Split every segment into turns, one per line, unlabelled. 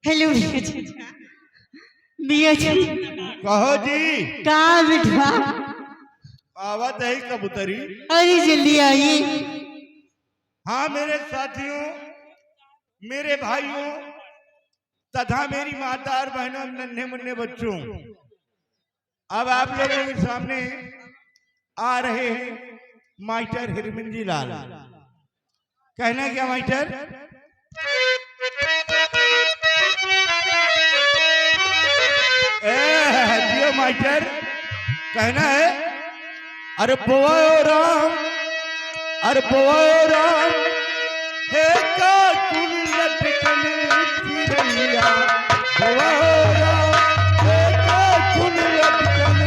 Hello मिया जी।
कहो जी।
कहाँ बिठवा?
आवत है कबूतरी।
अरे जल्दी आइए।
हाँ मेरे साथियों, मेरे भाइयों तथा मेरी माता और बहनों, नन्हे मुन्ने बच्चों, अब आप लोगों के सामने आ रहे हैं मास्टर हिरमिंजी लाल। कहना क्या मास्टर? जियो मास्टर, कहना है अरे पोयो राम, अरे पोयो राम, हे का कुल लटकन चिरैया, पोयो राम, हे का कुल लटकन।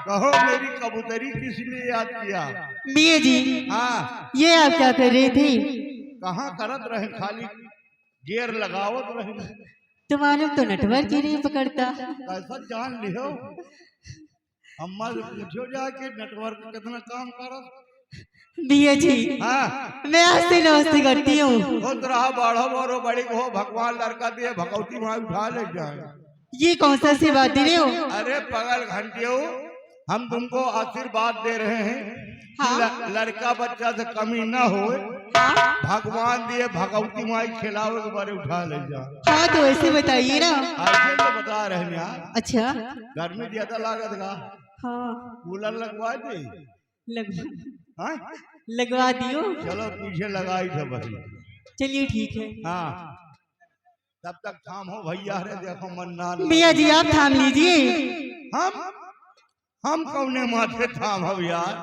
कहो मेरी कबूतरी किस लिए याद किया?
मिया जी,
हाँ
ये आप क्या कर रही थी?
कहाँ करत रहे, खाली गेर लगावत रहे।
तुम्हारे तो नेटवर्क ही नहीं पकड़ता।
कैसा जान लियो, अम्मा से पूछो जाके नेटवर्क कितना काम करत।
मिया जी,
हाँ
मैं आपसे नमस्ते करती हूँ।
खुद रहा बाढ़ो बोरो बड़ी को भगवान लड़का दिए, भगवती माँ उठा ले जाए।
ये कौन सा सी बात दे रहे हो?
अरे पगल घंटियों, हम तुमको आशीर्वाद दे रहे हैं।
हाँ?
लड़का बच्चा से कमी ना हो,
हाँ?
भगवान दिए भगवती माई खिलावे के बारे उठा ले जा।
हाँ तो ऐसे बताइए ना।
ऐसे तो बता रहे हैं यार।
अच्छा,
गर्मी ज्यादा लागत का।
हाँ
कूलर लगवा दे। हाँ?
लगवा दियो।
चलो पीछे लगाई था बही।
चलिए ठीक है।
हाँ तब तक थाम हो भैया, रे देखो मन्ना।
मिया जी आप थाम लीजिए।
हम कौने माथे थाम हो यार,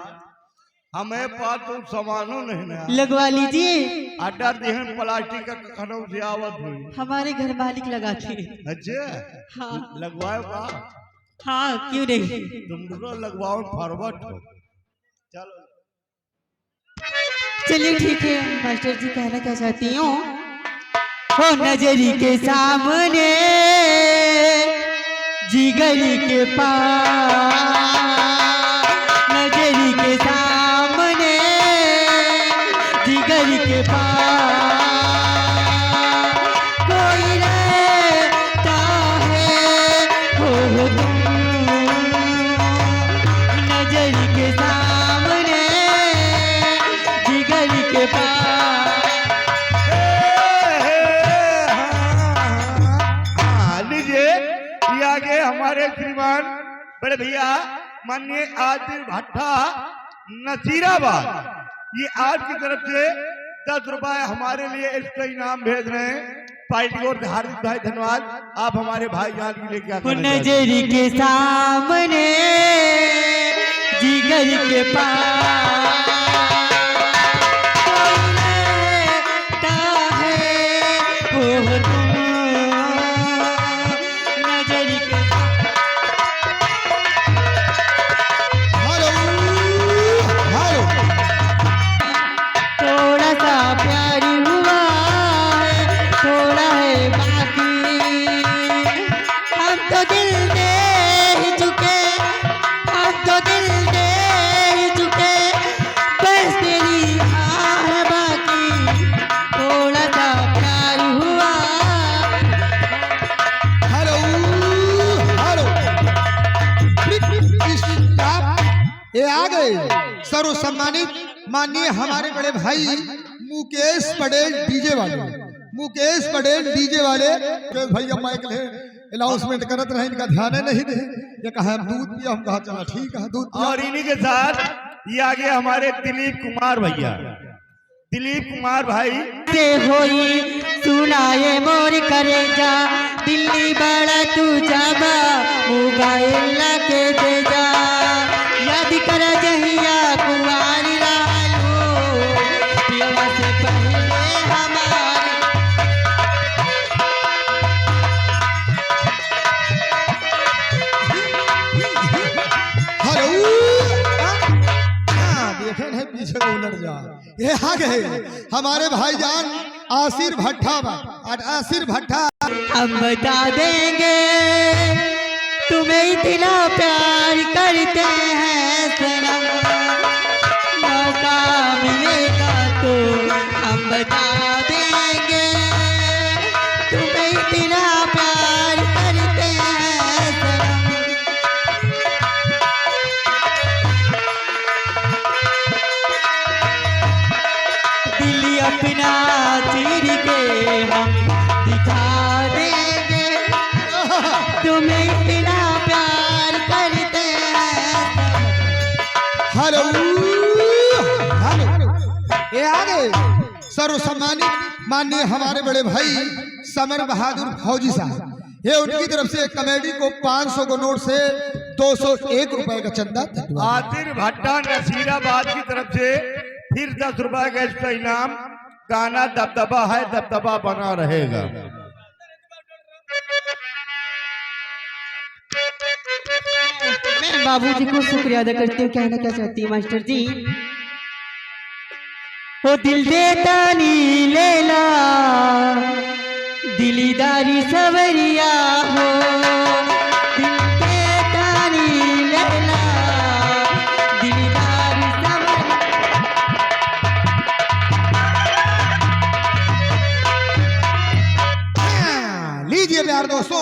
हमें पास तो सामानो नहीं ना।
लगवा लीजिए।
अडर देहन प्लास्टिक का खनौ से आवत हुई।
हमारे घर मालिक लगाते हैं।
अच्छा
हाँ
लगवाओ का?
हाँ क्यों नहीं।
तुम तो लगवाओ फॉरवर्ड हो। चलो
चलिए ठीक है। मास्टर जी कहना क्या चाहती हूँ? हो नजरी के सामने जिगरी के पास, नजरी के सामने जिगरी के पास कोई रहता है हो तुम, नजरी के सामने जिगरी के पास।
लीजिए ये आगे हमारे श्री बड़े भैया माननीय आदिल भट्टा नसीराबाद, ये आपकी तरफ से 10 रुपए हमारे लिए इसका इनाम भेज रहे हैं। पार्टी और हार्दिक भाई धन्यवाद। आप हमारे भाई जान के लिए क्या कहना चाहते हैं?
नजर के सामने जिगर के पास वो तुम नजर के थोड़ा सा प्यार हुआ है, थोड़ा है बाकी। हम तो दिल दे ही चुके, हम तो दिल दे ही चुके, बस तेरी हाँ है बाकी। थोड़ा सा प्यार हुआ।
हेलो हेलो, ये आ गए सर्व सम्मानित माननीय हमारे बड़े भाई मुकेश पटेल डीजे वाले, मुकेश पटेल डीजे वाले। भैया माइक ले अनाउंसमेंट करत रहे, इनका ध्यान नहीं दे। ये कहा हम दूध पिया, हम कहा चला ठीक है दूध पिया।
और इन्हीं के साथ ये आगे हमारे दिलीप कुमार भैया, दिलीप कुमार भाई
से होई सुनाए मोर करेजा, दिल्ली बड़ा तू जाबा, मोबाइल ला के दे जा। याद कर जहिया कुंवारी लालो, पियवा से पहले हमारे।
हेलो, देखे नहीं पीछे को उलट जा। ये आ गए हमारे भाईजान आसिर भट्टा, आसिर भट्टा।
हम बता देंगे तुम्हें इतना प्यार करते हैं सनम, मौका मिलेगा तो हम बता देंगे तुम्हें इतना प्यार करते हैं सनम। दिल अपना चीर के हम दिखा देंगे तुम्हें इतना प्यार करते हैं।
हेलो हेलो, ये आ गए सर्व सम्मानित माननीय हमारे बड़े भाई समर बहादुर फौजी साहब। ये उनकी तरफ से कमेटी को 500 को नोट से 201 रुपए का चंदा।
आदिल भट्टा नसीराबाद की तरफ से फिर 10 रुपए का इसका इनाम। गाना दबदबा है, दबदबा बना रहेगा।
मैं बाबूजी को शुक्रिया अदा करती हूँ। कहना क्या चाहती हूँ मास्टर जी? ओ दिल देता नी लेला, दिलीदारी सवरिया हो। दिल देता नी लेला, दिलीदारी सवरिया।
लीजिए प्यार दोस्तों।